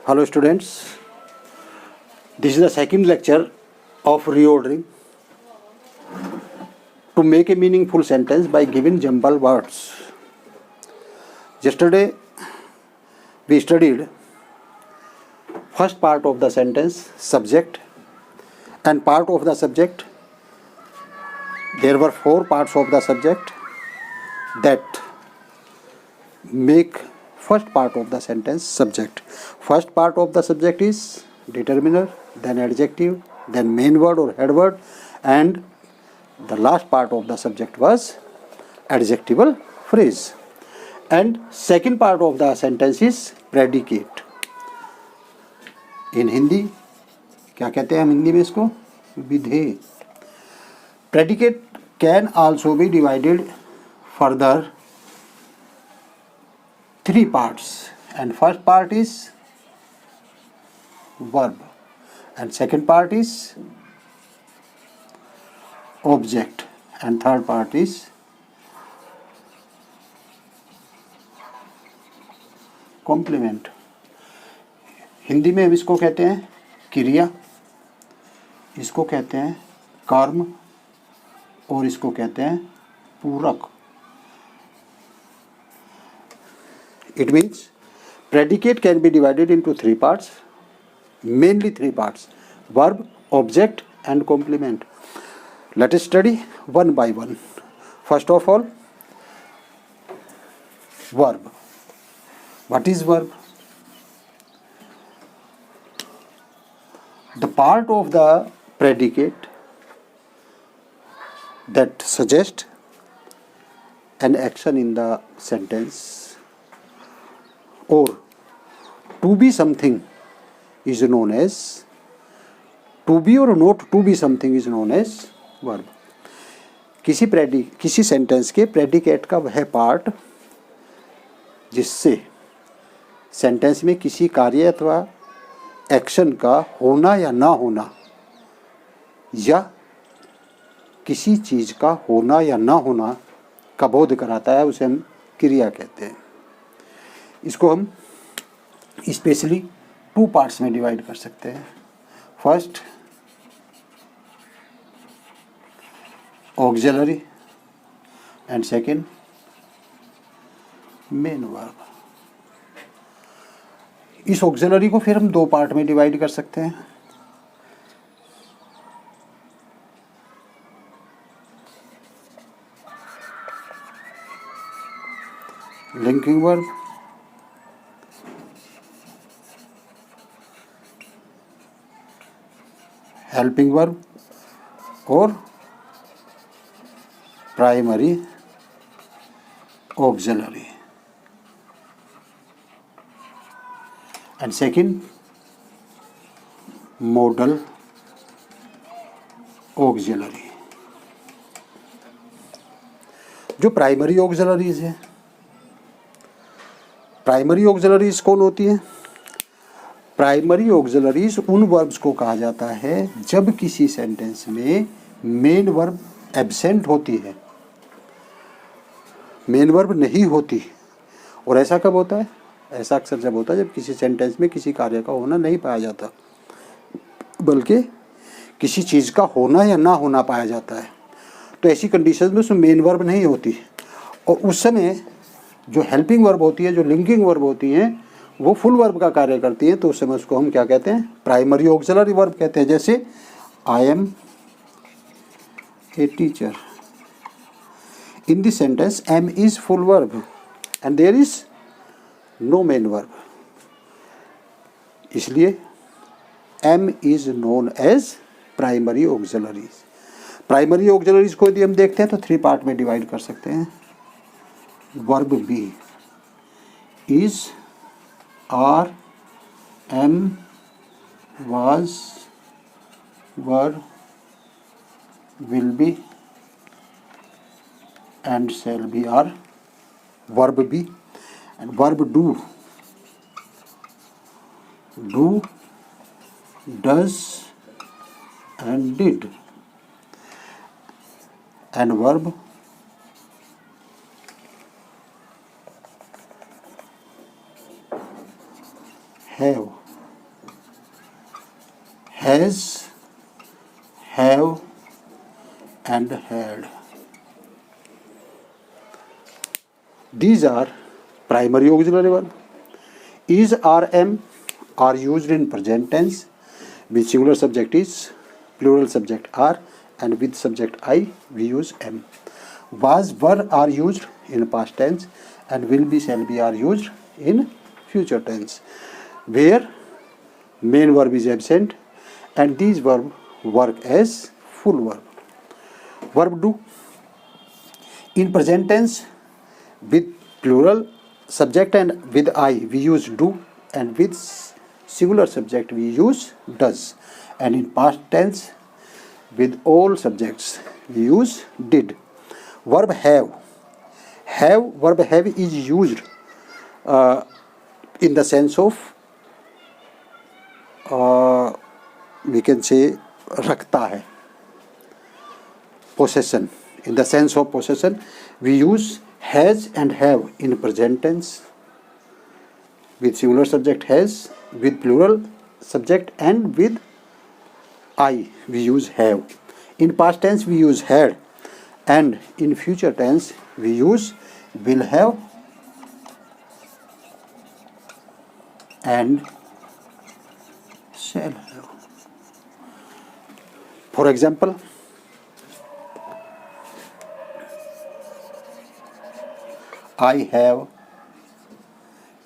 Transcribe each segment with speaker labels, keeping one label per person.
Speaker 1: Hello students, this is the second lecture of reordering to make a meaningful sentence by giving jumble words. Yesterday we studied first part of the sentence, subject, and part of the subject. There were 4 parts of the subject that make first part of the sentence subject. First part of the subject is determiner, then adjective, then main word or head word, and the last part of the subject was adjectival phrase. And second part of the sentence is predicate. In Hindi क्या कहते हैं हम हिंदी में इसको? विधेय. Predicate can also be divided further 3 parts, and first part is verb and second part is object and third part is complement. Hindi में हम इसको कहते हैं क्रिया, इसको कहते हैं कर्म और इसको कहते हैं पूरक. It means predicate can be divided into 3 parts, mainly 3 parts: verb, object and complement. Let us study one by one. First of all, verb. What is verb? The part of the predicate that suggests an action in the sentence, or to be something is known as, to be or not to be something is known as verb. किसी sentence के predicate का वह part जिससे sentence में किसी कार्य अथवा action का होना या ना होना या किसी चीज़ का होना या ना होना का बोध कराता है, उसे हम क्रिया कहते हैं. इसको हम स्पेशली 2 पार्ट्स में डिवाइड कर सकते हैं. First auxiliary and second main verb. इस ऑक्सिलरी को फिर हम 2 पार्ट में डिवाइड कर सकते हैं. लिंकिंग वर्ब हेल्पिंग वर्ब और primary auxiliary. And second model auxiliary. जो प्राइमरी ऑक्सिलरीज है, प्राइमरी ऑक्सिलरीज कौन होती है? प्राइमरी ऑक्सिलरीज उन वर्ब्स को कहा जाता है जब किसी सेंटेंस में मेन वर्ब एब्सेंट होती है, मेन वर्ब नहीं होती. और ऐसा कब होता है? ऐसा अक्सर जब होता है जब किसी सेंटेंस में किसी कार्य का होना नहीं पाया जाता, बल्कि किसी चीज़ का होना या ना होना पाया जाता है. तो ऐसी कंडीशन में उसमें मेन वर्ब नहीं होती, और उस समय जो हेल्पिंग वर्ब होती है, जो लिंकिंग वर्ब होती हैं, वो फुल वर्ब का कार्य करती हैं. तो उस समय उसको हम क्या कहते हैं? प्राइमरी ऑक्सिलरी वर्ब कहते हैं. जैसे I am a teacher. In this sentence am is full verb and there is no main verb, इसलिए am is known as primary auxiliaries. Primary auxiliaries को यदि हम देखते हैं तो 3 पार्ट में डिवाइड कर सकते हैं. Verb be is, are, am, was, were, will be and shall be are verb be. And verb do, does and did. And verb have has, have and had. These are primary auxiliary verb. Is or am are used in present tense with singular subject is, plural subject are, and with subject I we use am. Was, were are used in past tense and will be, shall be are used in future tense, where main verb is absent and these verb work as full verb. Verb do in present tense with plural subject and with I we use do, and with singular subject we use does, and in past tense with all subjects we use did. Verb have, verb have is used in the sense of we can say रखता है, possession. In the sense of possession we use has and have in present tense with singular subject has, with plural subject and with I we use have. In past tense we use had, and in future tense we use will have and shall have. For example, I have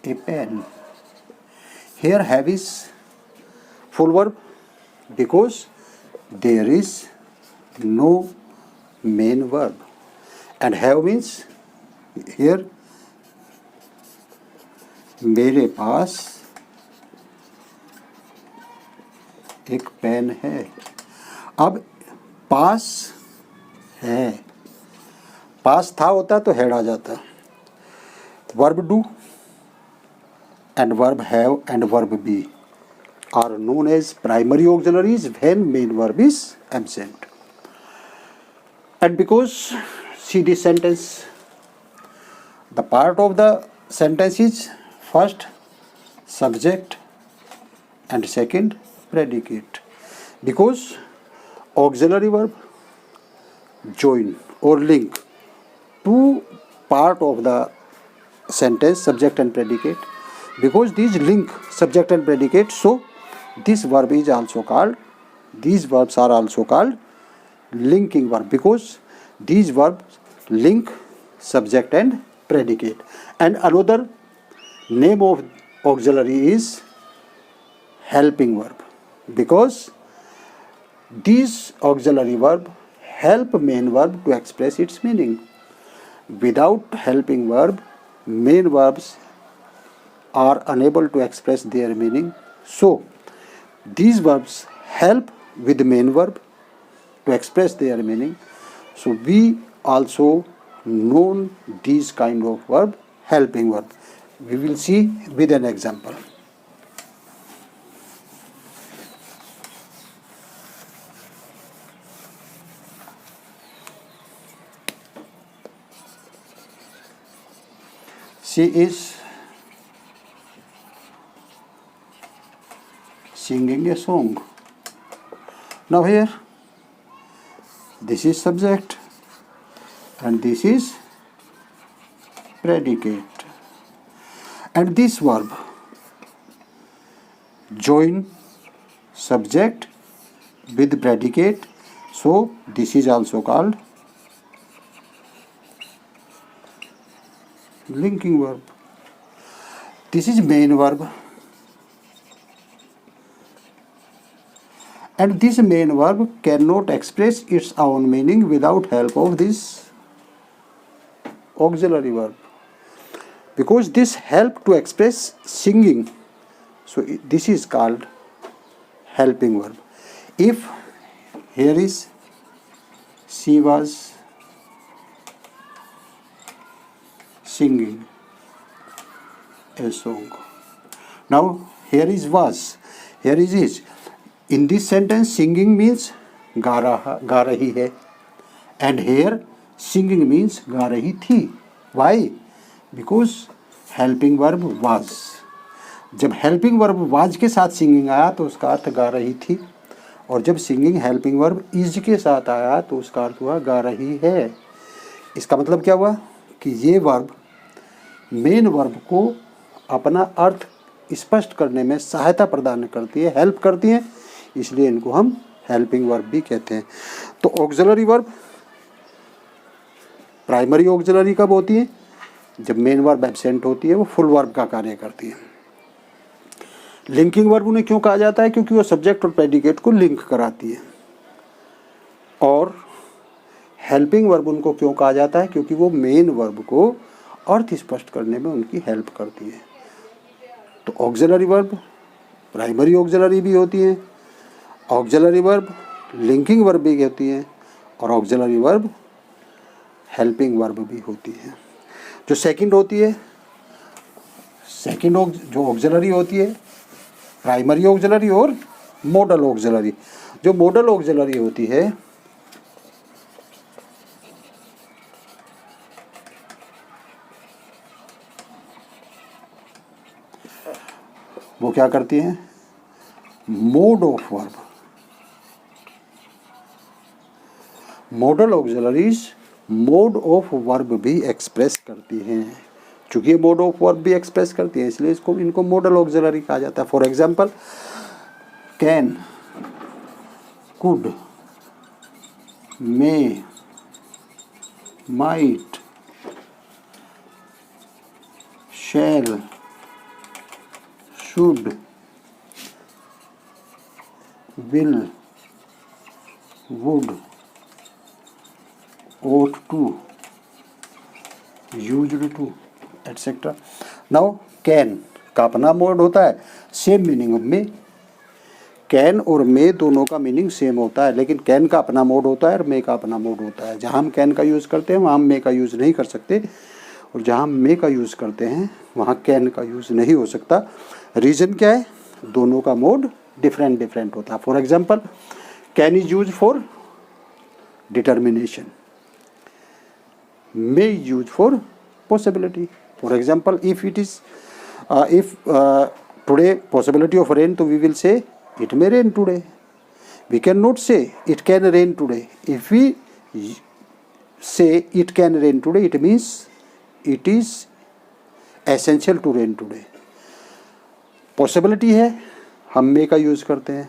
Speaker 1: a pen. Here have is full verb because there is no main verb, and have means here मेरे पास एक pen है. अब पास है, पास था होता तो head आ जाता. Verb do and verb have and verb be are known as primary auxiliaries when main verb is absent. And because, see this sentence, the part of the sentence is first subject and second predicate, because auxiliary verb join or link two part of the sentence, subject and predicate. Because these link subject and predicate, so this verb is also called, these verbs are also called linking verb, because these verbs link subject and predicate. And another name of auxiliary is helping verb, because these auxiliary verb help main verb to express its meaning. Without helping verb, main verbs are unable to express their meaning. So these verbs help with the main verb to express their meaning. So we also known these kind of verb helping verb. We will see with an example. She is singing a song. Now here, this is subject and this is predicate. And this verb join subject with predicate, so this is also called linking verb. This is main verb, and this main verb cannot express its own meaning without help of this auxiliary verb, because this help to express singing. So this is called helping verb. If here is she was singing a song. Now here is was, here is. In this sentence singing means गा रही है, and here singing means गा रही थी. Why? Because helping verb was. जब helping verb was के साथ singing आया तो उसका अर्थ गा रही थी. और जब सिंगिंग हेल्पिंग वर्ब इज के साथ आया तो उसका अर्थ हुआ गा रही है। इसका मतलब क्या हुआ कि ये वर्ब मेन वर्ब को अपना अर्थ स्पष्ट करने में सहायता प्रदान करती है, हेल्प करती है, इसलिए इनको हम हेल्पिंग वर्ब भी कहते हैं। तो ऑक्सिलरी वर्ब प्राइमरी ऑक्सिलरी कब होती है? जब मेन वर्ब एब्सेंट होती है, वो फुल वर्ब का कार्य करती है। लिंकिंग वर्ब उन्हें क्यों कहा जाता है? क्योंकि वो सब्जेक्ट और प्रेडिकेट को लिंक कराती है। और हेल्पिंग वर्ब उनको क्यों कहा जाता है? क्योंकि वो मेन वर्ब को अर्थ स्पष्ट करने में उनकी हेल्प करती है। तो ऑक्सिलरी वर्ब प्राइमरी ऑक्सिलरी भी होती है, ऑक्सिलरी वर्ब लिंकिंग वर्ब भी होती है, और ऑक्सिलरी वर्ब हेल्पिंग वर्ब भी होती है। जो सेकंड होती है, जो ऑक्सिलरी होती है, प्राइमरी ऑक्सिलरी और मॉडल ऑक्सिलरी। जो मॉडल ऑक्सिलरी होती है वो क्या करती है? Mode of verb. Modal auxiliaries mode of verb भी एक्सप्रेस करती हैं। चूंकि ये मोड ऑफ वर्ब भी एक्सप्रेस करती है, इसलिए इनको मॉडल ऑक्सिलरी कहा जाता है। For example, can, could, may, might, shall, should, will, would, ought to, used to, etc. Now can का अपना मोड होता है, सेम मीनिंग में। कैन और मे दोनों का मीनिंग सेम होता है, लेकिन कैन का अपना मोड होता है और मे का अपना मोड होता है। जहाँ हम कैन का यूज़ करते हैं वहाँ हम मे का यूज़ नहीं कर सकते, और जहाँ हम मे का यूज़ करते हैं वहाँ कैन का यूज़ नहीं हो सकता। रीज़न क्या है? दोनों का मोड डिफरेंट होता है। For example, can is use for determination, may use for possibility. For example, if today possibility of rain, so we will say it may rain today. We cannot say it can rain today. If we say it can rain today, it means it is essential to rain today. Possibility है, हम may का use करते हैं,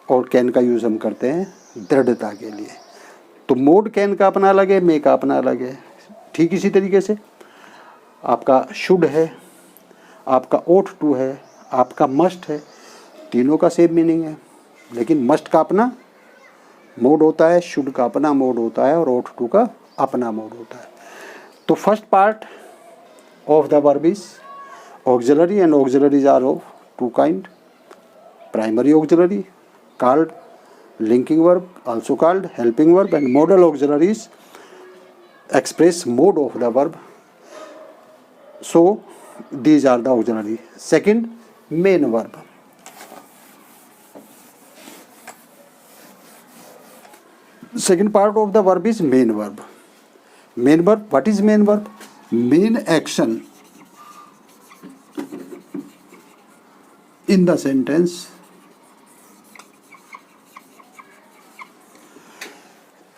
Speaker 1: और can का use हम करते हैं दृढ़ता के लिए। तो मोड कैन का अपना अलग है, मे का अपना अलग है। ठीक इसी तरीके से आपका शुड है, आपका ओट टू है, आपका मस्ट है, तीनों का सेम मीनिंग है, लेकिन मस्ट का अपना मोड होता है, शुड का अपना मोड होता है, और ओट टू का अपना मोड होता है। तो first part of the verb is auxiliary, and auxiliaries are of two kind. Primary auxiliary called linking verb, also called helping verb, and modal auxiliaries express mode of the verb. So these are the auxiliary. Second, main verb. Second part of the verb is main verb. Main verb, what is main verb? Main action in the sentence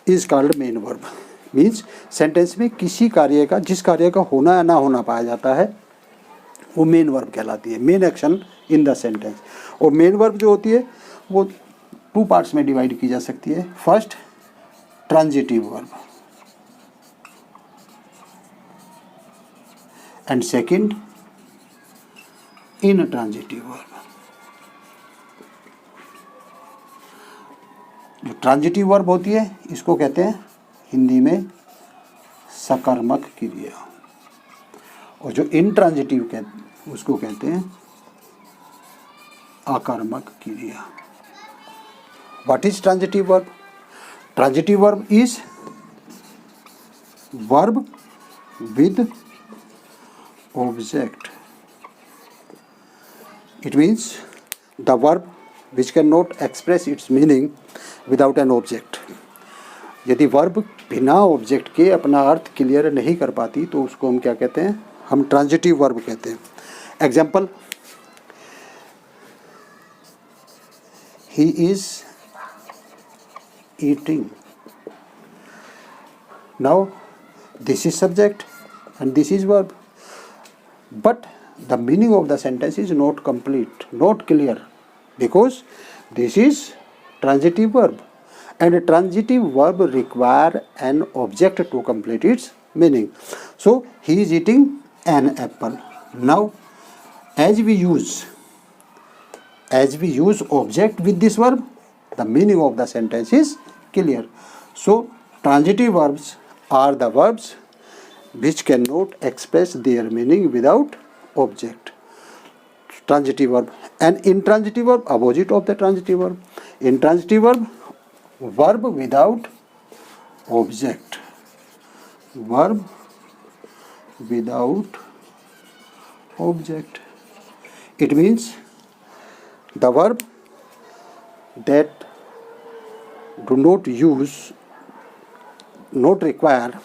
Speaker 1: is called main verb. Means sentence में किसी कार्य का, जिस कार्य का होना या ना होना पाया जाता है, वो मेन वर्ब कहलाती है, main action in the sentence. और मेन वर्ब जो होती है वो टू पार्ट्स में डिवाइड की जा सकती है। First, transitive verb, and second, intransitive verb. जो ट्रांजिटिव वर्ब होती है इसको कहते हैं हिंदी में सकर्मक क्रिया, और जो इनट्रांजिटिव उसको कहते हैं आकर्मक क्रिया। What is transitive verb? Transitive verb is verb with object. It means the verb which cannot express its meaning without an object. यदि वर्ब बिना ऑब्जेक्ट के अपना अर्थ क्लियर नहीं कर पाती तो उसको हम क्या कहते हैं? हम ट्रांजिटिव वर्ब कहते हैं। Example, he is eating. Now this is subject and this is verb, but the meaning of the sentence is not complete, not clear, because this is transitive verb, and a transitive verb require an object to complete its meaning. So he is eating an apple. Now as we use object with this verb, the meaning of the sentence is clear. So transitive verbs are the verbs which cannot express their meaning without object. Transitive verb. And intransitive verb, opposite of the transitive verb. Intransitive verb, verb without object. Verb without object. It means the verb that do not require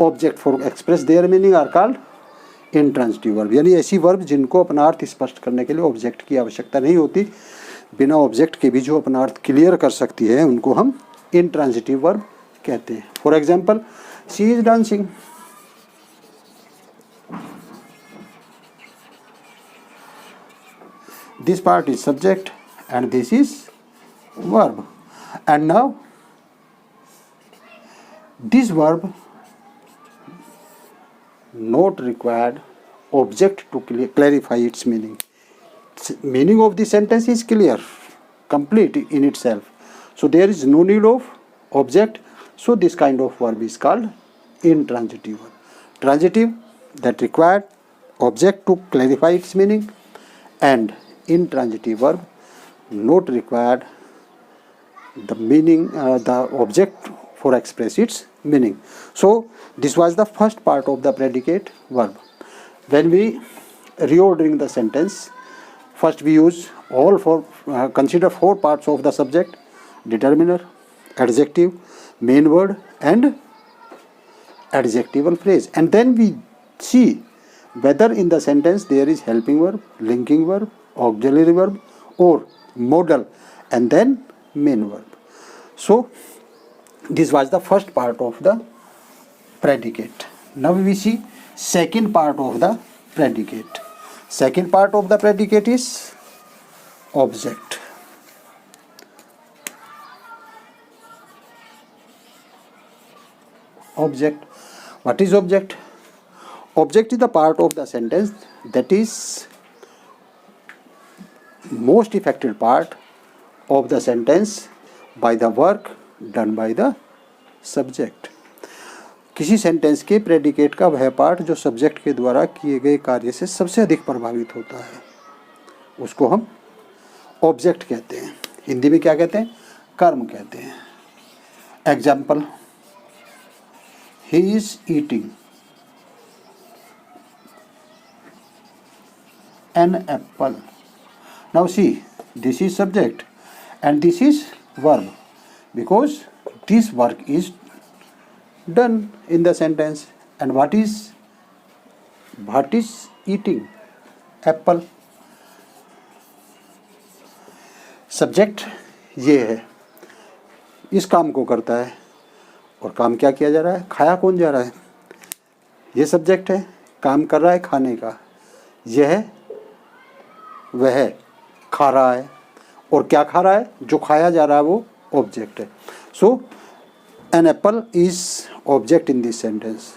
Speaker 1: object for express their meaning are called intransitive verb. यानी ऐसी verb जिनको अपना अर्थ स्पष्ट करने के लिए object की आवश्यकता नहीं होती, बिना ऑब्जेक्ट के भी जो अपना अर्थ क्लियर कर सकती है, उनको हम इंट्रांजिटिव वर्ब कहते हैं. For example, she is dancing. This part is subject and this is verb. And now this verb not required object to clarify its meaning. Meaning of the sentence is clear, complete in itself. So there is no need of object. So this kind of verb is called intransitive verb. Transitive, that required object to clarify its meaning, and intransitive verb not required the meaning, the object for express its meaning. So this was the first part of the predicate verb. When we reordering the sentence, first we use all four, consider four parts of the subject: determiner, adjective, main word, and adjectival phrase. And then we see whether in the sentence there is helping verb, linking verb, auxiliary verb, or modal, and then main verb. So this was the first part of the predicate. Now we see second part of the predicate. Second part of the predicate is object. Object. What is object? Object is the part of the sentence that is most effective part of the sentence by the work done by the subject. किसी sentence के predicate का वह part जो subject के द्वारा किए गए कार्य से सबसे अधिक प्रभावित होता है, उसको हम ऑब्जेक्ट कहते हैं. हिंदी में क्या कहते हैं? कर्म कहते हैं. Example, he is eating an apple. Now see, this is subject and this is verb, because this work is done in the sentence. And what is eating? Apple. Subject ये है, इस काम को करता है, और काम क्या किया जा रहा है? खाया कौन जा रहा है? ये सब्जेक्ट है, काम कर रहा है खाने का. यह वह खा रहा है, और क्या खा रहा है? जो खाया जा रहा है वो ऑब्जेक्ट है. So an apple is object in this sentence.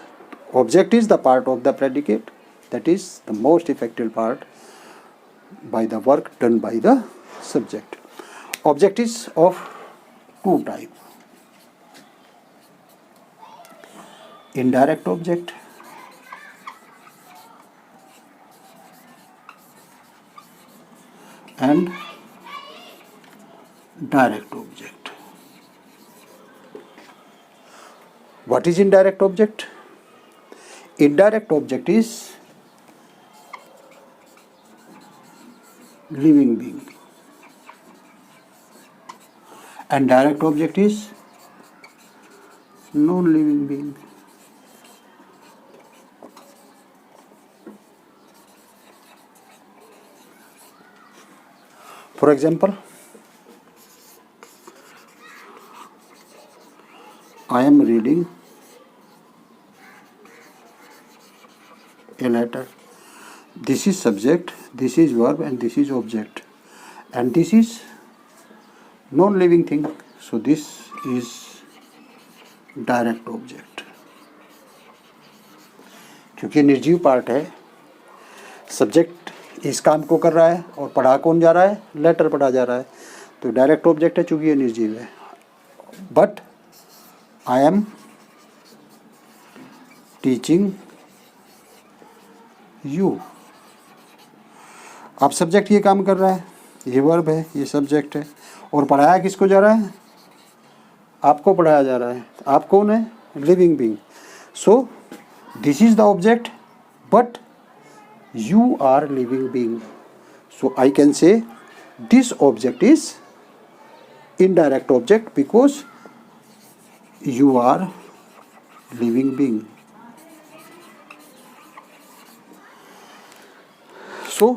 Speaker 1: Object is the part of the predicate that is the most effective part by the work done by the subject. Object is of two types: indirect object and direct object. What is indirect object? Indirect object is living being, and direct object is non-living being. For example, I am reading a letter. This is subject, this is verb, and this is object, and this is non-living thing. So this is direct object. क्योंकि निर्जीव part है, subject इस काम को कर रहा है और पढ़ा कौन जा रहा है, लेटर पढ़ा जा रहा है, तो डायरेक्ट ऑब्जेक्ट है चूंकि ये निर्जीव है. But I am teaching you. अब सब्जेक्ट ये काम कर रहा है, ये वर्ब है, ये सब्जेक्ट है, और पढ़ाया किसको जा रहा है, आपको पढ़ाया जा रहा है. आप कौन है, living being. So this is the object but you are living being. So I can say this object is indirect object because you are living being. So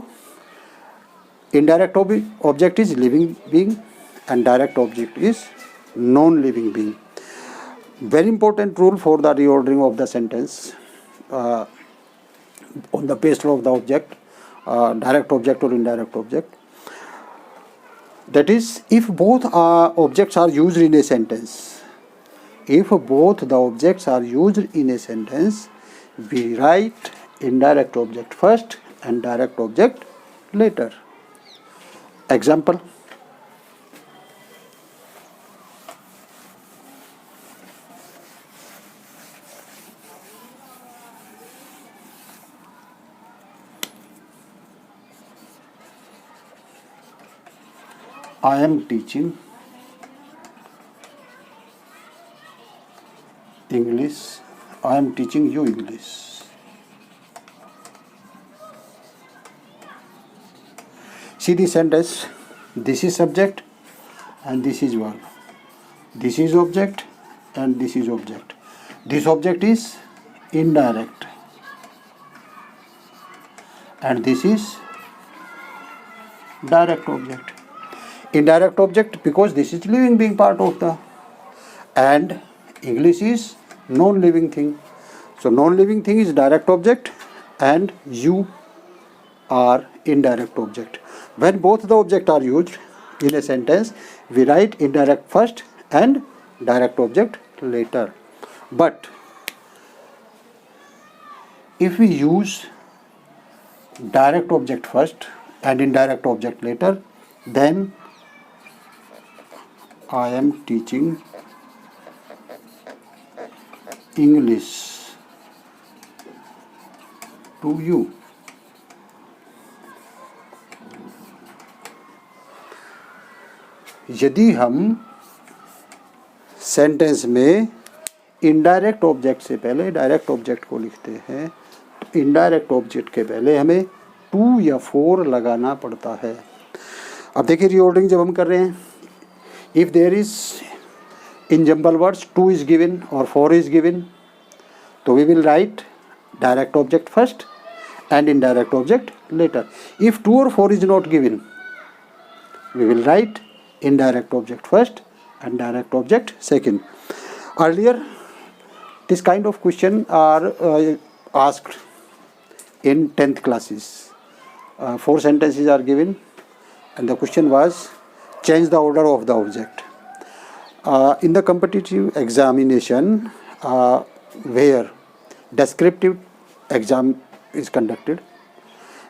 Speaker 1: indirect object is living being and direct object is non-living being. Very important rule for the reordering of the sentence. On the basis of the object, direct object or indirect object. That is, if both objects are used in a sentence, if both the objects are used in a sentence, we write indirect object first and direct object later. Example. I am teaching English. I am teaching you English. See the sentence. This is subject and this is verb. This is object and this is object. This object is indirect and this is direct object. Indirect object because this is living being part of the, and English is non-living thing. So non-living thing is direct object and you are indirect object. When both the object are used in a sentence, we write indirect first and direct object later. But if we use direct object first and indirect object later, then I am teaching English to you. यदि हम sentence में indirect object से पहले direct object को लिखते हैं, तो indirect object के पहले हमें टू या फोर लगाना पड़ता है. अब देखिए रीऑर्डरिंग जब हम कर रहे हैं, if there is in jumble words 2 is given or 4 is given, so we will write direct object first and indirect object later. If 2 or 4 is not given, we will write indirect object first and direct object second. Earlier this kind of question are asked in 10th classes. 4 sentences are given and the question was change the order of the object. In the competitive examination where descriptive exam is conducted,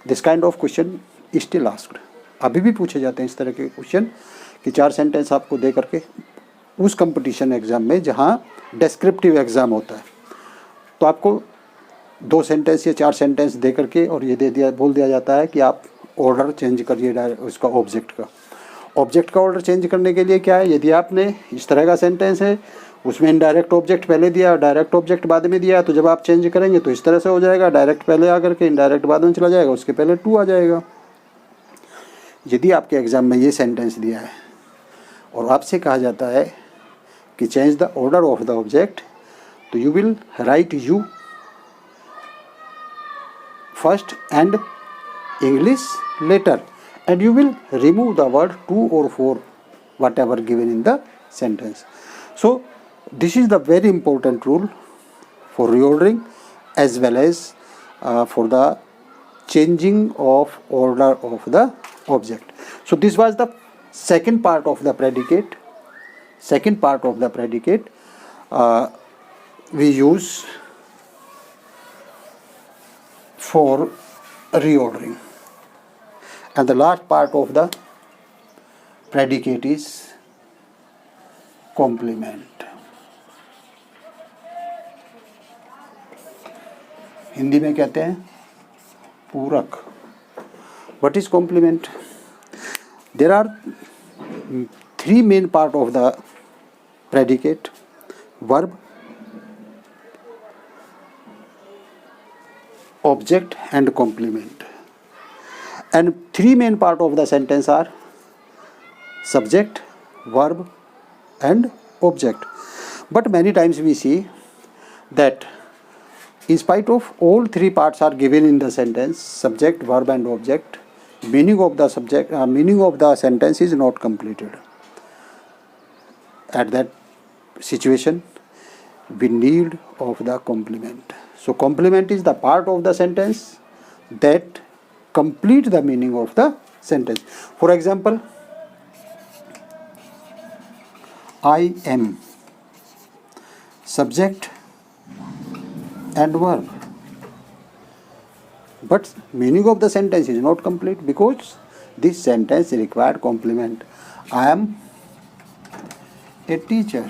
Speaker 1: this kind of question is still asked. अभी भी पूछे जाते हैं इस तरह के question कि 4 sentence आपको दे करके उस कंपटीशन एग्ज़ाम में जहाँ डेस्क्रिप्टिव एग्ज़ाम होता है, तो आपको 2 सेंटेंस या 4 सेंटेंस दे करके और ये बोल दिया जाता है कि आप ऑर्डर चेंज करिए उसका ऑब्जेक्ट का ऑर्डर चेंज करने के लिए क्या है, यदि आपने इस तरह का सेंटेंस है उसमें इनडायरेक्ट ऑब्जेक्ट पहले दिया और डायरेक्ट ऑब्जेक्ट बाद में दिया, तो जब आप चेंज करेंगे तो इस तरह से हो जाएगा, डायरेक्ट पहले आकर के इनडायरेक्ट बाद में चला जाएगा, उसके पहले टू आ जाएगा. यदि आपके एग्ज़ाम में ये सेंटेंस दिया है और आपसे कहा जाता है कि change the order of the object, तो you will write you first and English letter, and you will remove the word 2 or 4 whatever given in the sentence. So This is the very important rule for reordering as well as for the changing of order of the object. So this was the second part of the predicate. Second part of the predicate we use for reordering. And the last part of the predicate is complement. Hindi में कहते हैं पूरक. What is complement? There are three main part of the predicate: verb, object and complement. And three main part of the sentence are subject, verb and object. But many times we see that in spite of all three parts are given in the sentence, subject, verb and object, meaning of the sentence is not completed. At that situation we need of the complement. So complement is the part of the sentence that complete the meaning of the sentence. For example, I am, subject and verb, but meaning of the sentence is not complete because this sentence required complement. I am a teacher.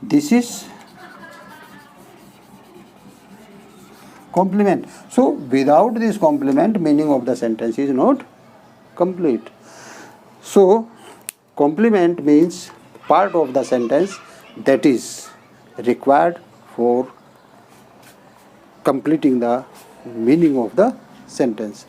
Speaker 1: This is complement. So without this complement, meaning of the sentence is not complete. So complement means part of the sentence that is required for completing the meaning of the sentence.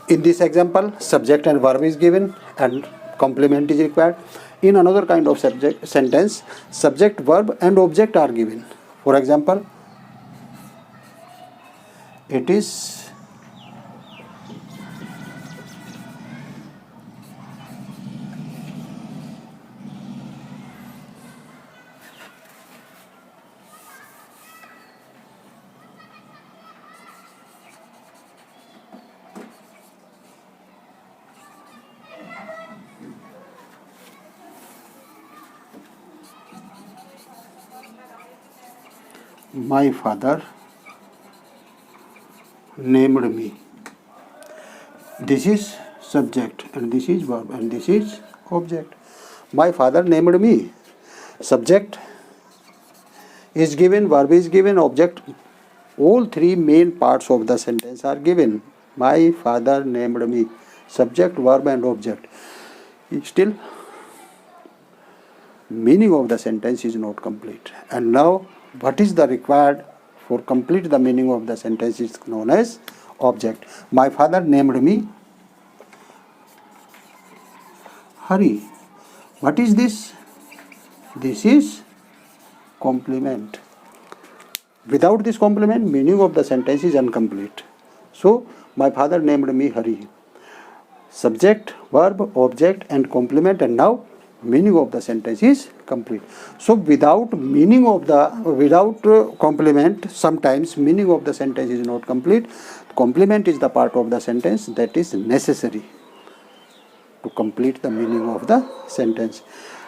Speaker 1: In this example, subject and verb is given and complement is required. In another kind of sentence, subject, verb and object are given. For example, it is my father named me. This is subject and this is verb and this is object. My father named me. Subject is given, verb is given, object. All three main parts of the sentence are given. My father named me. Subject, verb and object. Still, meaning of the sentence is not complete. And now, what is the required for complete the meaning of the sentence is known as object. My father named me Hari. What is this? This is complement. Without this complement, meaning of the sentence is incomplete. So, my father named me Hari. Subject, verb, object and complement, and now meaning of the sentence is complete. So without complement, sometimes meaning of the sentence is not complete. Complement is the part of the sentence that is necessary to complete the meaning of the sentence.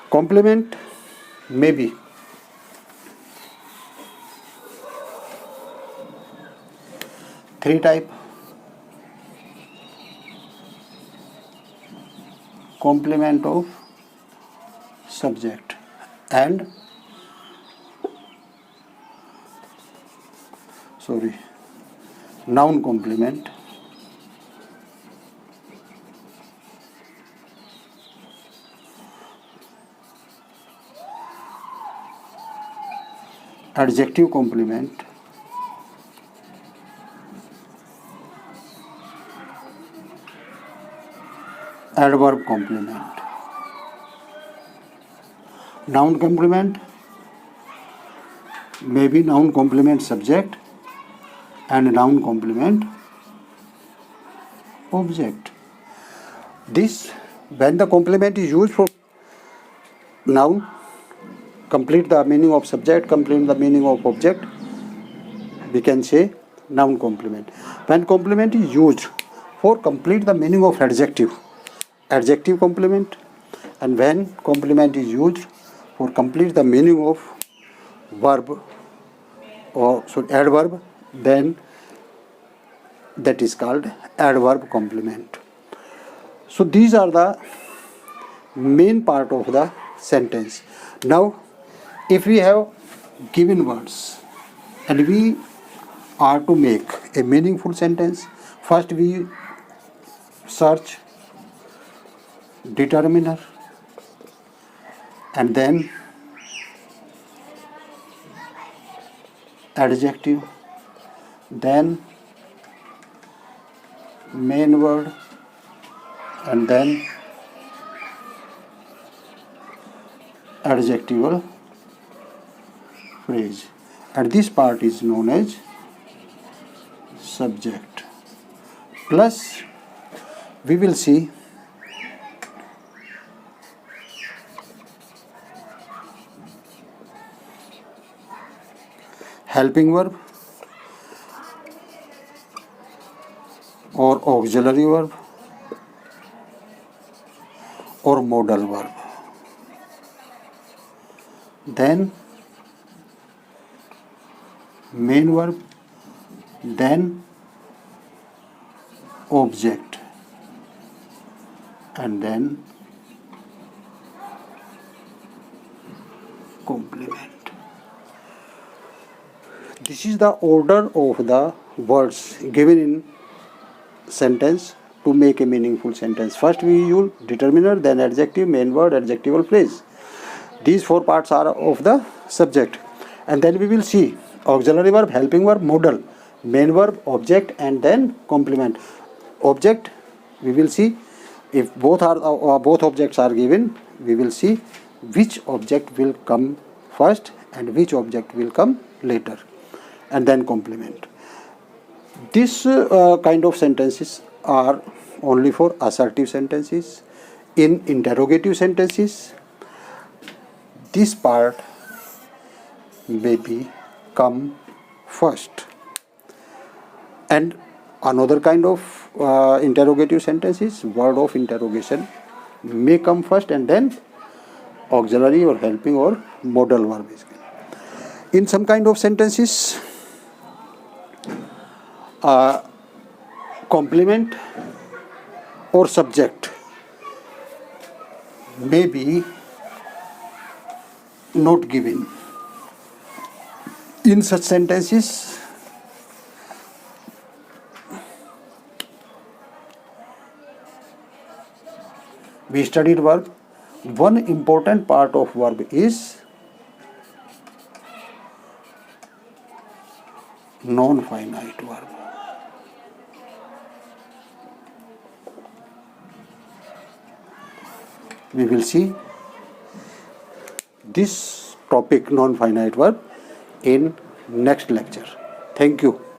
Speaker 1: Complement may be three type: complement of subject and noun complement, adjective complement, adverb complement. Noun complement may be noun complement subject and noun complement object. This, when the complement is used for noun, complete the meaning of subject, complete the meaning of object, we can say noun complement. When complement is used for complete the meaning of adjective, adjective complement, and when complement is used for complete the meaning of verb or adverb, then that is called adverb complement. So these are the main part of the sentence. Now if we have given words and we are to make a meaningful sentence, first we search determiner and then adjective, then main word, and then adjectival phrase, and this part is known as subject. Plus we will see helping verb or auxiliary verb or modal verb, then main verb, then object, and then complement. This is the order of the words given in sentence to make a meaningful sentence. First we use determiner, then adjective, main word, adjectival phrase. These four parts are of the subject, and then we will see auxiliary verb, helping verb, modal, main verb, object, and then complement. Object, we will see if both objects are given, we will see which object will come first and which object will come later, and then complement. This kind of sentences are only for assertive sentences. In interrogative sentences, this part may be come first, and another kind of interrogative sentences, word of interrogation may come first and then auxiliary or helping or modal verb is given. In some kind of sentences, complement or subject may be not given. In such sentences, we studied verb. One important part of verb is non-finite verb. We will see this topic non-finite verb in next lecture. Thank you.